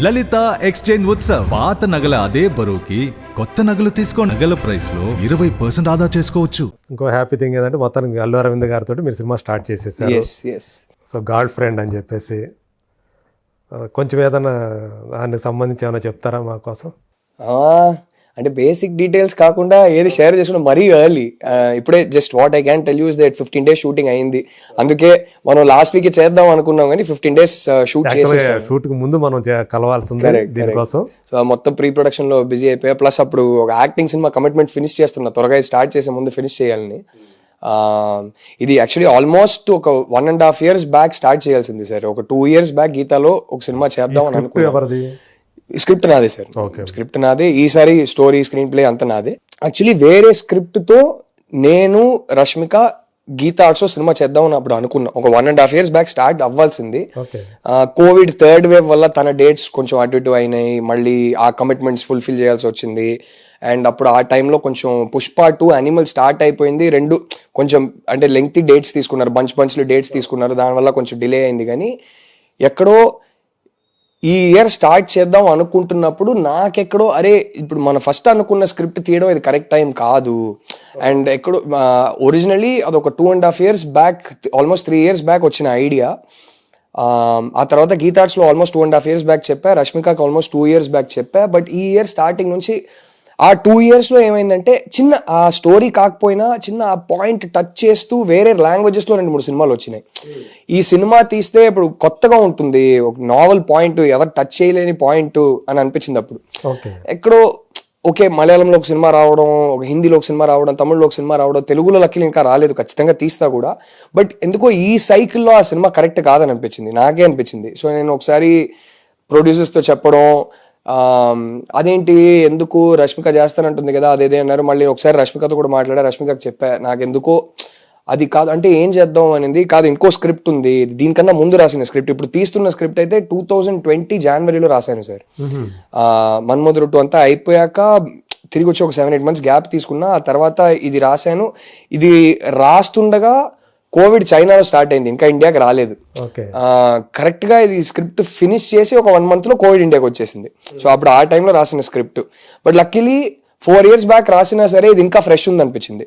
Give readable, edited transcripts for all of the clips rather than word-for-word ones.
లలిత exchange Utsav. పాత నగల అదే బరువుకి కొత్త నగలు తీసుకో. నగల ప్రైస్ లో 20% ఆదా చేసుకోవచ్చు. ఇంకో హ్యాపీ థింగ్ ఏంటంటే మొత్తానికి అల్లు అరవింద్ గారితో మీరు సినిమా స్టార్ట్ చేసేసారు. సో గర్ల్ ఫ్రెండ్ అని చెప్పేసి కొంచెం ఏదైనా దానికి సంబంధించి ఏమైనా చెప్తారా మా కోసం? అంటే బేసిక్ డీటెయిల్స్ కాకుండా ఏది షేర్ చేసుకున్నా మరీ ఎర్లీ. ఇప్పుడే just what I can tell use that 15 days shooting అయింది. అందుకే మనం లాస్ట్ వీక్ చేద్దాం అనుకున్నాం కానీ 15 days షూట్ చేసేసాం. షూట్ కి ముందు మనం కలవాల్సింది దీనికోసం. సో మొత్తం ప్రీ ప్రొడక్షన్ లో బిజీ అయిపోయా. ప్లస్ అప్పుడు ఒక యాక్టింగ్ సినిమా కమిట్మెంట్ ఫినిష్ చేస్తున్నా, త్వరగా స్టార్ట్ చేసే ముందు ఫినిష్ చేయాలని. ఇది యాక్చువల్లీ ఆల్మోస్ట్ ఒక 1.5 years బ్యాక్ స్టార్ట్ చేయాల్సింది సార్. ఒక 2 years బ్యాక్ గీతాలో ఒక సినిమా చేద్దాం అని అనుకున్నాను. స్క్రిప్ట్ నాదే సార్, స్క్రిప్ట్ నాదే. ఈసారి స్టోరీ స్క్రీన్ ప్లే అంతా నాదే. యాక్చువల్లీ వేరే స్క్రిప్ట్ తో నేను రష్మిక గీతా ఆర్ట్స్ సినిమా చేద్దాం అప్పుడు అనుకున్నా. ఒక 1.5 years బ్యాక్ స్టార్ట్ అవ్వాల్సింది. కోవిడ్ థర్డ్ వేవ్ వల్ల తన డేట్స్ కొంచెం అటు ఇటు అయినాయి. మళ్ళీ ఆ కమిట్మెంట్స్ ఫుల్ఫిల్ చేయాల్సి వచ్చింది. అండ్ అప్పుడు ఆ టైంలో కొంచెం పుష్ప 2 యానిమల్ స్టార్ట్ అయిపోయింది. రెండు కొంచెం అంటే లెంగ్తీ డేట్స్ తీసుకున్నారు, బంచ్లు డేట్స్ తీసుకున్నారు. దానివల్ల కొంచెం డిలే అయింది. కానీ ఎక్కడో ఈ ఇయర్ స్టార్ట్ చేద్దాం అనుకుంటున్నప్పుడు నాకెక్కడో అరే ఇప్పుడు మనం ఫస్ట్ అనుకున్న స్క్రిప్ట్ తీయడం ఇది కరెక్ట్ టైం కాదు. అండ్ ఎక్కడో ఒరిజినలీ అదొక 2.5 years back, almost 3 years back వచ్చిన ఐడియా. ఆ తర్వాత గీతార్ట్స్లో ఆల్మోస్ట్ 2.5 years బ్యాక్ చెప్పా, రష్మికకి ఆల్మోస్ట్ 2 years బ్యాక్ చెప్పా. బట్ ఈ ఇయర్ స్టార్టింగ్ నుంచి ఆ 2 years లో ఏమైందంటే చిన్న ఆ స్టోరీ కాకపోయినా చిన్న ఆ పాయింట్ టచ్ చేస్తూ వేరే లాంగ్వేజెస్ లో 2-3 సినిమాలు వచ్చినాయి. ఈ సినిమా తీస్తే ఇప్పుడు కొత్తగా ఉంటుంది, ఒక నావల్ పాయింట్, ఎవరు టచ్ చేయలేని పాయింట్ అని అనిపించింది అప్పుడు. ఎక్కడో ఓకే మలయాళంలో ఒక సినిమా రావడం, ఒక హిందీలో ఒక సినిమా రావడం, తమిళ్లో ఒక సినిమా రావడం, తెలుగులో లక్కీలు ఇంకా రాలేదు, ఖచ్చితంగా తీస్తా కూడా. బట్ ఎందుకో ఈ సైకిల్లో ఆ సినిమా కరెక్ట్ కాదని అనిపించింది, నాకే అనిపించింది. సో నేను ఒకసారి ప్రొడ్యూసర్స్తో చెప్పడం, అదేంటి ఎందుకు రష్మిక చేస్తానంటుంది కదా అదేదే అన్నారు. మళ్ళీ ఒకసారి రష్మికతో కూడా మాట్లాడా, రష్మికకి చెప్పా నాకెందుకో అది కాదు అంటే ఏం చేద్దాం అనేది కాదు, ఇంకో స్క్రిప్ట్ ఉంది, దీనికన్నా ముందు రాసిన స్క్రిప్ట్. ఇప్పుడు తీస్తున్న స్క్రిప్ట్ అయితే 2020 Januaryలో రాశాను సార్. మన్మధుడు 2 అంతా అయిపోయాక తిరిగి వచ్చి ఒక 7-8 months గ్యాప్ తీసుకున్నా. ఆ తర్వాత ఇది రాశాను. ఇది రాస్తుండగా కోవిడ్ చైనాలో స్టార్ట్ అయింది, ఇంకా ఇండియాకి రాలేదు. కరెక్ట్ గా ఇది స్క్రిప్ట్ ఫినిష్ చేసి ఒక 1 month లో కోవిడ్ ఇండియాకి వచ్చేసింది. సో అప్పుడు ఆ టైంలో రాసిన script. But luckily 4 years back రాసినా సరే ఇది ఇంకా ఫ్రెష్ ఉంది అనిపించింది.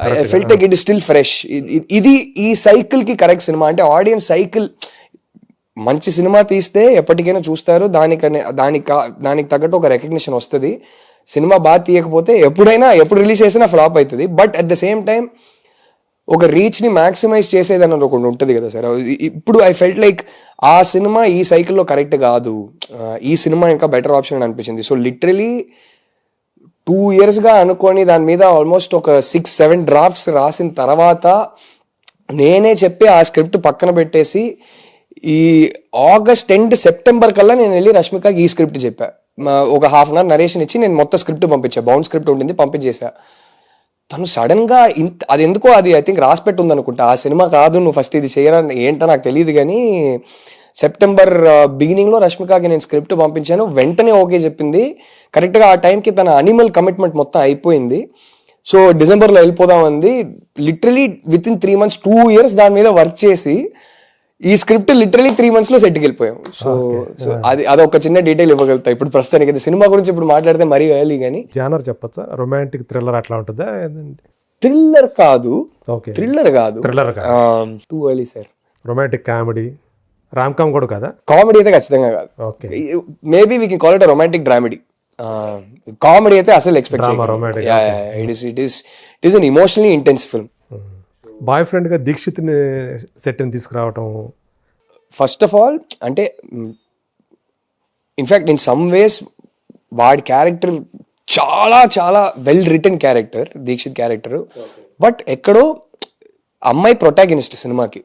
I felt like it is still fresh. ఇది ఈ సైకిల్ కి కరెక్ట్ సినిమా. అంటే ఆడియన్స్ సైకిల్ మంచి సినిమా తీస్తే ఎప్పటికైనా చూస్తారు, దానికి తగ్గట్టు ఒక రికగ్నిషన్ వస్తుంది. సినిమా బాగా తీయకపోతే ఎప్పుడు రిలీజ్ చేసినా ఫ్లాప్ అవుతుంది. But at the same time ఒక రీచ్ ని మాక్సిమైజ్ చేసేది అన్నది ఒకటి ఉంటుంది కదా సార్. ఇప్పుడు ఐ ఫెల్ట్ లైక్ ఆ సినిమా ఈ సైకిల్లో కరెక్ట్ కాదు, ఈ సినిమా ఇంకా బెటర్ ఆప్షన్ అని అనిపించింది. సో లిటరలీ 2 years గా అనుకొని దాని మీద ఆల్మోస్ట్ ఒక 6-7 drafts రాసిన తర్వాత నేనే చెప్పి ఆ స్క్రిప్ట్ పక్కన పెట్టేసి ఈ August end September కల్లా నేను వెళ్ళి రష్మికకి ఈ స్క్రిప్ట్ చెప్పా. ఒక 1/2 hour నరేషన్ ఇచ్చి నేను మొత్తం స్క్రిప్ట్ పంపించా. బౌండ్ స్క్రిప్ట్ ఉంటుంది, పంపించేసా. తను సడన్ గా అది ఎందుకో అది ఐ థింక్ రాసిపెట్టి ఉంది అనుకుంటా, ఆ సినిమా కాదు నువ్వు ఫస్ట్ ఇది చేయరని. ఏంటో నాకు తెలియదు కానీ September beginning లో రష్మికకి నేను స్క్రిప్ట్ పంపించాను. వెంటనే ఓకే చెప్పింది. కరెక్ట్గా ఆ టైంకి తన అనిమల్ కమిట్మెంట్ మొత్తం అయిపోయింది. సో డిసెంబర్లో వెళ్ళిపోదాం అంది. Literally with in 3 months 2 years దాని మీద వర్క్ చేసి ఈ స్క్రిప్ట్ లిటరలీ 3 months లో సెట్కి వెళ్ళిపోయాం. సో అదొక చిన్న డీటెయిల్ ఇవ్వగలుగుతా ఇప్పుడు ప్రస్తుతానికి. అయితే సినిమా గురించి ఇప్పుడు మాట్లాడితే మరీ ఎర్లీ కానీ జానర్ చెప్పచ్చా? రొమాంటిక్ థ్రిల్లర్ అట్లా ఉంటుందా? థ్రిల్లర్ కాదు, థ్రిల్లర్ కాదు, too early sir. Romantic comedy, rom com కూడా కదా? కామెడీ అయితే ఖచ్చితంగా కాదు. Maybe we can call it romantic dramedy. Comedy అయితే అసలు ఎక్స్పెక్ట్ చేయలేదు. It is an emotionally intense film. Boyfriend గా దీక్షిత్ ని సెట్ ని తీసుకురావటం, ఫస్ట్ ఆఫ్ ఆల్ అంటే ఇన్ఫాక్ట్ ఇన్ సమ్ వేస్ వాడి క్యారెక్టర్ చాలా చాలా well written character, Dikshith character. But ఎక్కడో అమ్మాయి ప్రొటాగనిస్ట్ సినిమాకి,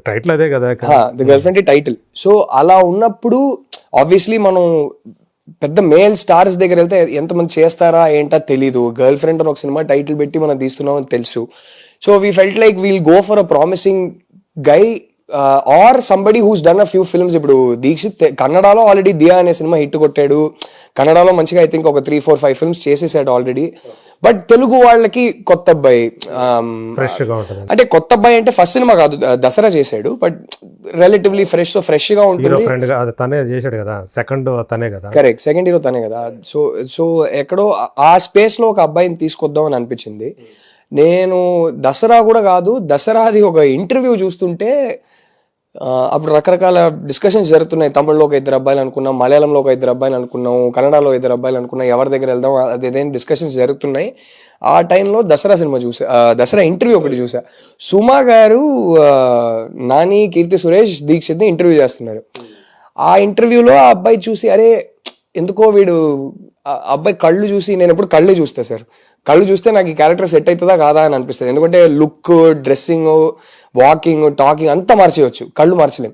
టైటిల్ అదే కదా, the girl friend title. So అలా ఉన్నప్పుడు ఆబ్వియస్లీ మనం పెద్ద మేల్ స్టార్స్ దగ్గర వెళ్తే ఎంతమంది చేస్తారా ఏంటో తెలీదు. గర్ల్ ఫ్రెండ్ అని ఒక సినిమా టైటిల్ పెట్టి మనం తీస్తున్నాం అని తెలుసు. So we felt like we'll go for a promising guy or somebody who's done a few films. ఇప్పుడు దీక్షిత్ కన్నడలో ఆల్రెడీ దియా అనే సినిమా హిట్ కొట్టాడు. కన్నడలో మంచిగా ఐ థింక్ ఒక 3-4-5 films చేసేసాడు ఆల్రెడీ. బట్ తెలుగు వాళ్ళకి కొత్త అబ్బాయి, ఫ్రెష్ గా ఉంటుంది. అంటే కొత్త అబ్బాయి అంటే ఫస్ట్ సినిమా కాదు, దసరా చేశాడు, బట్ రిలేటివ్లీ ఫ్రెష్ గా హీరో ఉంటుంది. ఫ్రెండ్ గా అది తనే చేశాడు కదా, సెకండ్ తనే కదా. కరెక్ట్, సెకండ్ హీరో తనే కదా. సో ఎక్కడో ఆ స్పేస్ లో ఒక అబ్బాయిని తీసుకొద్దాం అని అనిపించింది. నేను దసరా కూడా కాదు, దసరాది ఒక ఇంటర్వ్యూ చూస్తుంటే అప్పుడు రకరకాల డిస్కషన్స్ జరుగుతున్నాయి. తమిళ్లో ఒక 2 అబ్బాయిలు అనుకున్నాం, మలయాళంలో ఒక 2 అబ్బాయిలు అనుకున్నాం, కన్నడలో 2 అబ్బాయిలు అనుకున్నాం, ఎవరి దగ్గర వెళ్దాం అదేదైనా డిస్కషన్స్ జరుగుతున్నాయి. ఆ టైంలో దసరా సినిమా చూసా, దసరా ఇంటర్వ్యూ ఒకటి చూసా. సుమా గారు నాని, కీర్తి సురేష్, దీక్షిత్ని ఇంటర్వ్యూ చేస్తున్నారు. ఆ ఇంటర్వ్యూలో ఆ అబ్బాయి చూసి, అరే ఎందుకో వీడు, అబ్బాయి కళ్ళు చూసి, నేను ఎప్పుడు కళ్ళు చూస్తా సార్, కళ్ళు చూస్తే నాకు ఈ క్యారెక్టర్ సెట్ అవుతుందా కాదా అని అనిపిస్తుంది. ఎందుకంటే లుక్, డ్రెస్సింగ్, వాకింగ్, టాకింగ్ అంతా మార్చేయచ్చు, కళ్ళు మార్చలేం.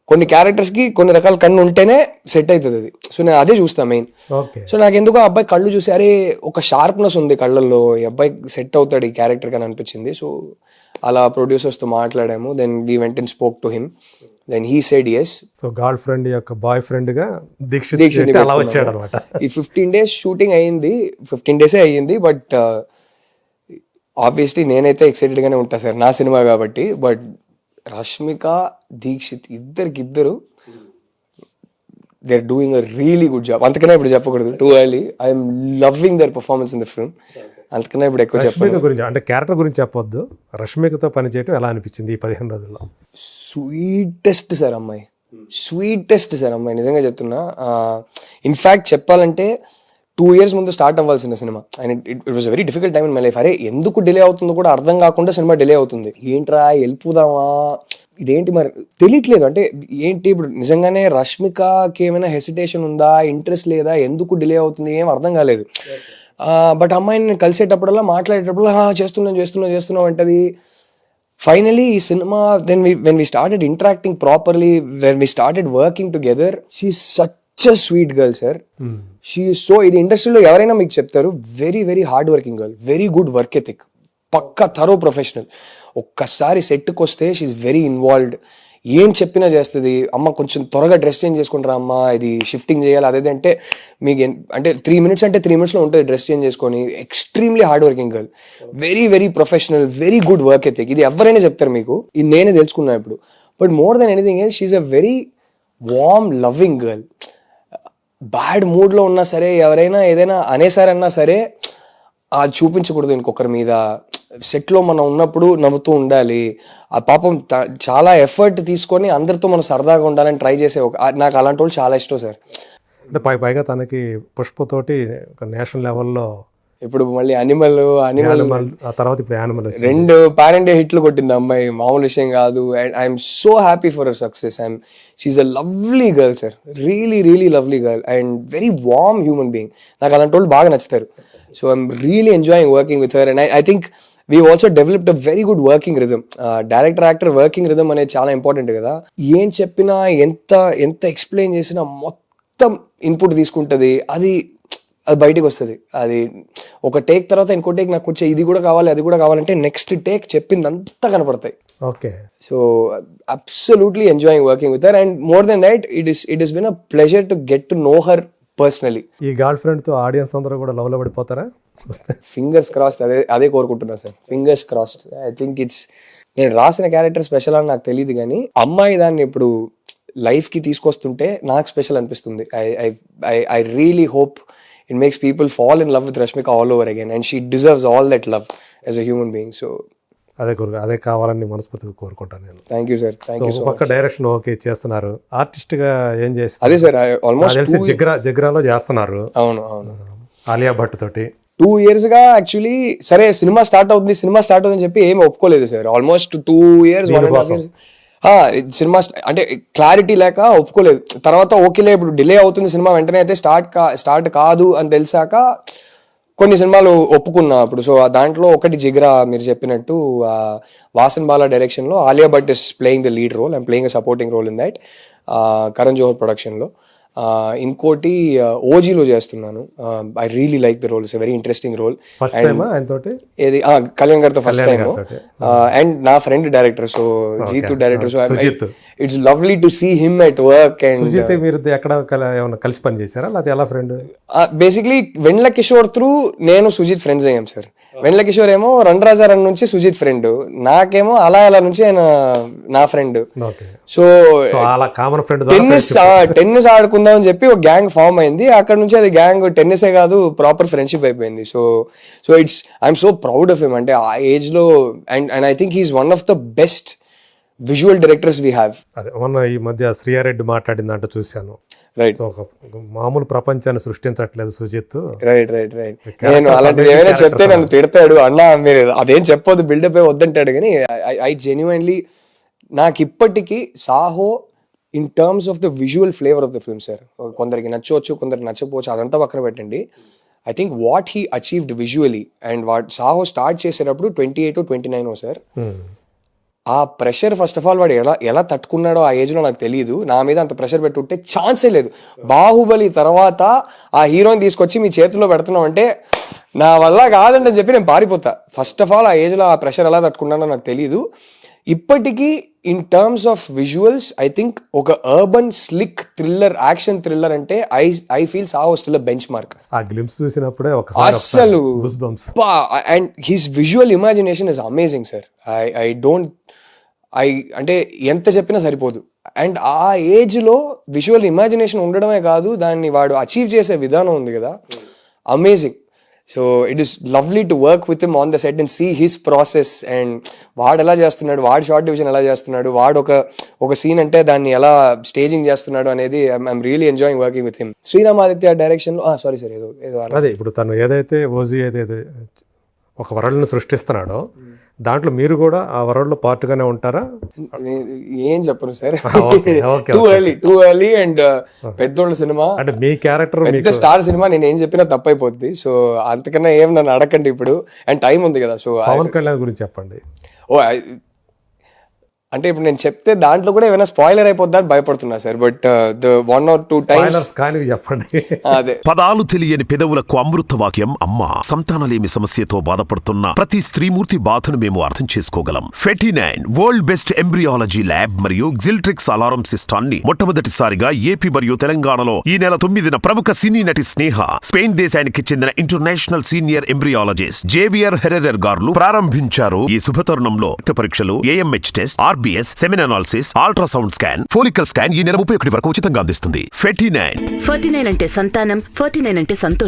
కొన్ని క్యారెక్టర్స్ కి కొన్ని రకాల కన్ను ఉంటేనే సెట్ అవుతుంది అది. సో నేను అదే చూస్తా మెయిన్. సో నాకు ఎందుకో ఆ అబ్బాయి కళ్ళు చూసి, అరే ఒక షార్ప్నెస్ ఉంది కళ్ళల్లో, ఈ అబ్బాయి సెట్ అవుతాడు ఈ క్యారెక్టర్ అని అనిపించింది. సో అలా ప్రొడ్యూసర్స్ తో మాట్లాడాము. Then we went and spoke to him, then he said yes. So girlfriend యొక్క బాయ్ ఫ్రెండ్ గా దీక్షిత్ అలా వచ్చాడు అనమాట. ఈ 15 days షూటింగ్ అయ్యింది, 15 days అయ్యింది. బట్ ఆబ్వియస్లీ నేనైతే ఎక్సైటెడ్ గానే ఉంటా సార్, నా సినిమా కాబట్టి. బట్ రష్మిక, దీక్షిత్ ఇద్దరు they are doing a really good job. అంతకన్నా ఇప్పుడు చెప్పకూడదు, too early. I'm loving their performance in the film. అంతకన్నా ఇప్పుడు ఎక్కువ చెప్పాలి. రష్మిక గురించి అంటే క్యారెక్టర్ గురించి చెప్పొద్దు, రష్మికతో పనిచేయటం ఎలా అనిపించింది ఈ 15 రోజుల్లో? స్వీటెస్ట్ సార్ అమ్మాయి, స్వీటెస్ట్ సార్ అమ్మాయి, నిజంగా చెప్తున్నా. ఇన్ఫ్యాక్ట్ చెప్పాలంటే 2 years ముందు స్టార్ట్ అవ్వాల్సిన cinema, and it was very difficult time in my life. అరే ఎందుకు డిలే అవుతుందో కూడా అర్థం కాకుండా సినిమా డిలే అవుతుంది. ఏంట్రా వెళ్ళిపోదామా, ఇదేంటి మరి తెలియట్లేదు. అంటే ఏంటి ఇప్పుడు నిజంగానే రష్మికకి ఏమైనా హెసిటేషన్ ఉందా, ఇంట్రెస్ట్ లేదా, ఎందుకు డిలే అవుతుంది, ఏం అర్థం కాలేదు. బట్ అమ్మాయిని నేను కలిసేటప్పుడల్లా, మాట్లాడేటప్పుడు చేస్తున్నాం అంటది. Finally, ఈ cinema when we started interacting properly, when we started working together, she's such a sweet girl, sir. She is so, ఇది ఇండస్ట్రీలో ఎవరైనా మీకు చెప్తారు, very very hard working girl, very good work ethic, పక్కా థరో ప్రొఫెషనల్. ఒక్కసారి సెట్కి వస్తే she very involved, ఏం చెప్పినా చేస్తుంది. అమ్మ కొంచెం త్వరగా డ్రెస్ చేంజ్ చేసుకుంటారా అమ్మ, ఇది షిఫ్టింగ్ చేయాలి అదేది అంటే మీకు అంటే 3 minutes అంటే 3 minutes ఉంటుంది డ్రెస్ చేంజ్ చేసుకొని. Extremely hard working girl, very very professional, very good work ethic. ఇది ఎవరైనా చెప్తారు మీకు, ఇది నేనే తెలుసుకున్నా ఇప్పుడు. But more than anything else, she's a very warm loving girl. Bad మూడ్లో ఉన్నా సరే, ఎవరైనా ఏదైనా అనేసారన్నా సరే, అది చూపించకూడదు ఇంకొకరి మీద. సెట్లో మనం ఉన్నప్పుడు నవ్వుతూ ఉండాలి. ఆ పాపం చాలా ఎఫర్ట్ తీసుకొని అందరితో మనం సరదాగా ఉండాలని ట్రై చేసే నాకు అలాంటి వాళ్ళు చాలా ఇష్టం సార్. అంటే పైగా తనకి పుష్పతోటి ఒక నేషనల్ లెవెల్లో, ఇప్పుడు మళ్ళీ అనిమల్ ఆ తర్వాత ఇప్పుడు యానిమల్ 2 పాన్-ఇండియా హిట్లు కొట్టింది అమ్మాయి, మామూలు విషయం కాదు. And I'm so happy for her success. She's a lovely girl sir, really really lovely girl and very warm human being. నాకు అలాంటి వాళ్ళు బాగా నచ్చుతారు. So I'm really enjoying working with her. And I think we also developed a very good working rhythm. Director actor working rhythm అనేది చాలా important కదా. ఏం చెప్పినా, ఎంత ఎక్స్ప్లెయిన్ చేసినా మొత్తం ఇన్పుట్ తీసుకుంటుంది. అది బయటకు వస్తుంది. అది ఒక టేక్ తర్వాత ఇంకో టేక్, నాకు వచ్చే ఇది కూడా కావాలి, అది కూడా కావాలంటే నెక్స్ట్ టేక్ చెప్పిందంతా కనపడతాయి. Okay. So absolutely enjoying working with her. And more than that, it is been a pleasure to get to know her personally. ఈ గర్ల్ ఫ్రెండ్ తో ఆడియన్స్ అందరూ కూడా లవ్ లో పడిపోతారా? ఫింగర్స్ క్రాస్డ్, అదే కోరుకుంటున్నా sir. Fingers crossed. I think నేను రాసిన character special అని నాకు తెలియదు, కానీ అమ్మాయి దాన్ని ఇప్పుడు లైఫ్ కి తీసుకొస్తుంటే నాకు స్పెషల్ అనిపిస్తుంది. I really hope it makes people fall in love with Rashmika all over again, and she deserves all that love as a human being. So అదే కావాలని మనస్ఫూర్తిగా కోరుకుంటాను నేను. Thank you sir, thank you so much. పక్క direction okay చేస్తున్నారు, artist గా ఏం చేస్తారు? అదే సార్, ఆల్మోస్ట్ జగ్రాలో చేస్తున్నారు. అవును, ఆలియా భట్ తోటి 2 years గా యాక్చువల్లీ. సరే సినిమా స్టార్ట్ అవుతుందని చెప్పి ఏమి ఒప్పుకోలేదు sir. Almost 2 years, 1.5 years cinema అంటే క్లారిటీ లేక ఒప్పుకోలేదు. తర్వాత ఓకేలే ఇప్పుడు డిలే అవుతుంది సినిమా, వెంటనే అయితే స్టార్ట్ కాదు అని తెలిసాక కొన్ని సినిమాలు ఒప్పుకున్నా అప్పుడు. సో దాంట్లో ఒకటి జిగ్రా, మీరు చెప్పినట్టు వాసన్ బాలా డైరెక్షన్ లో Alia Bhatt is playing the lead role, I'm playing a supporting role in that, Karan Johar production లో. ఇంకోటి ఓజీలో చేస్తున్నాను. I really like the role. It's very interesting role. First time ఆయనతోటి ఏది కళ్యాణ్ గారితో ఫస్ట్ టైం. అండ్ నా friend director, so Jeetu director, so it's lovely to see him at work. And Sujith మీరు ఎక్కడ ఏమైనా కలిసి పని చేశారా లేకపోతే ఎలా ఫ్రెండ్? బేసిక్లీ వెన్నెల కిషోర్ త్రూ నేను సుజిత్ ఫ్రెండ్స్ అయ్యాం సార్. వెన్నెల కిషోర్ ఏమో రణరాజా రన్ నుంచి సుజిత్ ఫ్రెండ్, నాకేమో అలా నుంచి ఆయన నా friend. So common friend tennis ఆడుకుందాం అని చెప్పి ఒక గ్యాంగ్ ఫామ్ అయింది. అక్కడ నుంచి అది గ్యాంగ్ టెన్నిసే కాదు, ప్రాపర్ ఫ్రెండ్షిప్ అయిపోయింది. So it's I'm so proud of him. అంటే ఆ ఏజ్ లో and I think he's one of the best visual directors we have. అదే మొన్న ఈ మధ్య శ్రీయారెడ్డి మాట్లాడిందంటూ చూశాను. రైట్, ఒక మామూలు ప్రపంచాన్ని సృష్టించట్లేదు సుజిత్. రైట్. నేను అలాంటిది ఏమైనా చెప్తే నన్ను తిడతాడు, అన్నా మీరు అదేం చెప్పొద్దు, బిల్డప్ వద్దంటాడు. కానీ ఐ జెన్యున్లీ నాకు ఇప్పటికీ Saaho in terms of the visual flavour of the film sir, కొందరికి నచ్చవచ్చు, కొందరికి నచ్చకపోవచ్చు, అదంతా పక్కన పెట్టండి. I think what he achieved visually and what Saaho start చేసేటప్పుడు 28 or 29 సార్, ఆ ప్రెషర్ ఫస్ట్ ఆఫ్ ఆల్ వాడు ఎలా తట్టుకున్నాడో ఆ ఏజ్లో నాకు తెలియదు. నా మీద అంత ప్రెషర్ పెట్టుంటే ఛాన్సే లేదు. బాహుబలి తర్వాత ఆ హీరోని తీసుకొచ్చి మీ చేతిలో పెడుతున్నాం అంటే నా వల్ల కాదండి అని చెప్పి నేను పారిపోతా. ఫస్ట్ ఆఫ్ ఆల్ ఆ ఏజ్లో ఆ ప్రెషర్ ఎలా తట్టుకున్నానో నాకు తెలియదు. ఇప్పటికీ in terms of visuals I think ఒక urban slick thriller, action thriller అంటే I feel Saaho still benchmark. ఆ గ్లింప్స్ చూసినప్పుడే అస్సలు and his visual imagination is amazing sir. అంటే ఎంత చెప్పినా సరిపోదు. అండ్ ఆ ఏజ్లో విజువల్ ఇమాజినేషన్ ఉండడమే కాదు, దాన్ని వాడు అచీవ్ చేసే విధానం ఉంది కదా, amazing. So it is lovely to work with him on the set and see his process. And వాడు ఎలా చేస్తున్నాడు, వాడు షార్ట్ డివిజన్ ఎలా చేస్తున్నాడు, వాడు ఒక సీన్ అంటే దాన్ని ఎలా స్టేజింగ్ చేస్తున్నాడు అనేది I'm really enjoying working with him. Sriram Aditya direction లో సారీ సార్ ఏదో అదే ఇప్పుడు తను ఏదైతే ఓజీ ఏదైతే ఒక వరల్డ్ని సృష్టిస్తున్నాడో దాంట్లో మీరు కూడా ఆ వరల్డ్ లో పార్ట్ గానే ఉంటారా? ఏం చెప్పను సార్, టూ ఎర్లీ అండ్ పెద్దోళ్ళ సినిమా అంటే మీ క్యారెక్టర్ పెద్ద స్టార్ సినిమా, నేను ఏం చెప్పినా తప్పైపోద్ది. సో అంతకన్నా ఏం నన్ను అడగండి ఇప్పుడు, అండ్ టైం ఉంది కదా. సో పవన్ కళ్యాణ్ గురించి చెప్పండి. అంటే ఇప్పుడు నేను చెప్తే దాంట్లో కూడా ఏమైనా స్పాయిలర్ అయిపోద్దా అని భయపడుతున్నా sir. But the 1 or 2 times చెప్పండి. అదే పదాలు తెలియని పెదవులకు అమృత వాక్యం అమ్మ. సంతానలేమి సమస్యతో బాధపడుతున్న ప్రతి స్త్రీమూర్తి బాధను మేము అర్థం చేసుకోగలం. ఫెటినైన్ వరల్డ్ బెస్ట్ ఎంబ్రియాలజీ ల్యాబ్ మరియు జిల్ట్రిక్స్ అలారం సిస్టాన్ని మొట్టమొదటిసారిగా ఏపీ మరియు తెలంగాణలో ఈ నెల 9న ప్రముఖ సినీ నటి స్నేహ, స్పెయిన్ దేశానికి చెందిన international senior embryologist Javier Herrera గారు ప్రారంభించారు. ఈ శుభతరుణంలో రక్త పరీక్షలు, AMH test, RBS, సెమిన్ analysis, ultrasound scan, follicle scan ఈ నెల 31 వరకు ఉచితంగా అందిస్తుంది. 49 49 అంటే సంతానం, 49 అంటే సంతోషం.